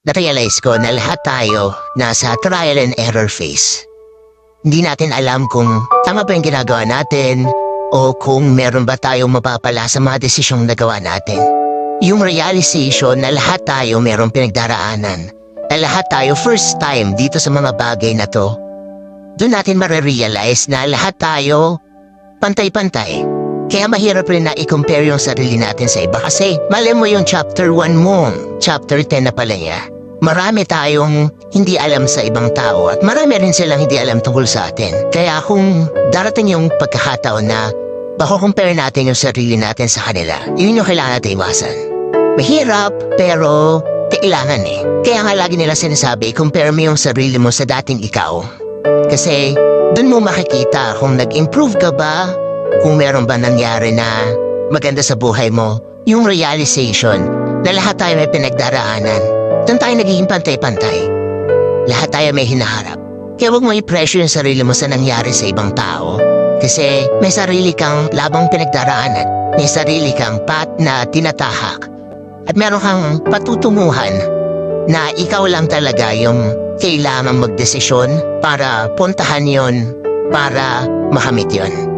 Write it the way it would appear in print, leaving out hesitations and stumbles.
na-realize ko na lahat tayo nasa trial and error phase. Hindi natin alam kung tama ba yung ginagawa natin o kung meron ba tayong mapapala sa mga desisyong nagawa natin. Yung realization na lahat tayo merong pinagdaraanan, na lahat tayo first time dito sa mga bagay na to, doon natin marirealize na lahat tayo pantay-pantay. Kaya mahirap rin na i-compare yung sarili natin sa iba kasi mali mo yung chapter 1 mo, chapter 10 na pala niya. Marami tayong hindi alam sa ibang tao at marami rin silang hindi alam tungkol sa atin. Kaya kung darating yung pagkakataon na bako-compare natin yung sarili natin sa kanila, yun yung kailangan natin iwasan. Mahirap pero kailangan eh. Kaya nga lagi nila sinasabi, compare mo yung sarili mo sa dating ikaw. Kasi dun mo makikita kung nag-improve ka ba, kung meron ba nangyari na maganda sa buhay mo, yung realization na lahat tayo may pinagdaraanan. Doon tayo nagiging pantay-pantay. Lahat tayo may hinaharap. Kaya huwag mo i-pressure yung sarili mo sa nangyari sa ibang tao. Kasi may sarili kang labang pinagdaraanan. May sarili kang path na tinatahak. At meron kang patutunguhan na ikaw lang talaga yung kailangang magdesisyon para puntahan yon, para makamit yon.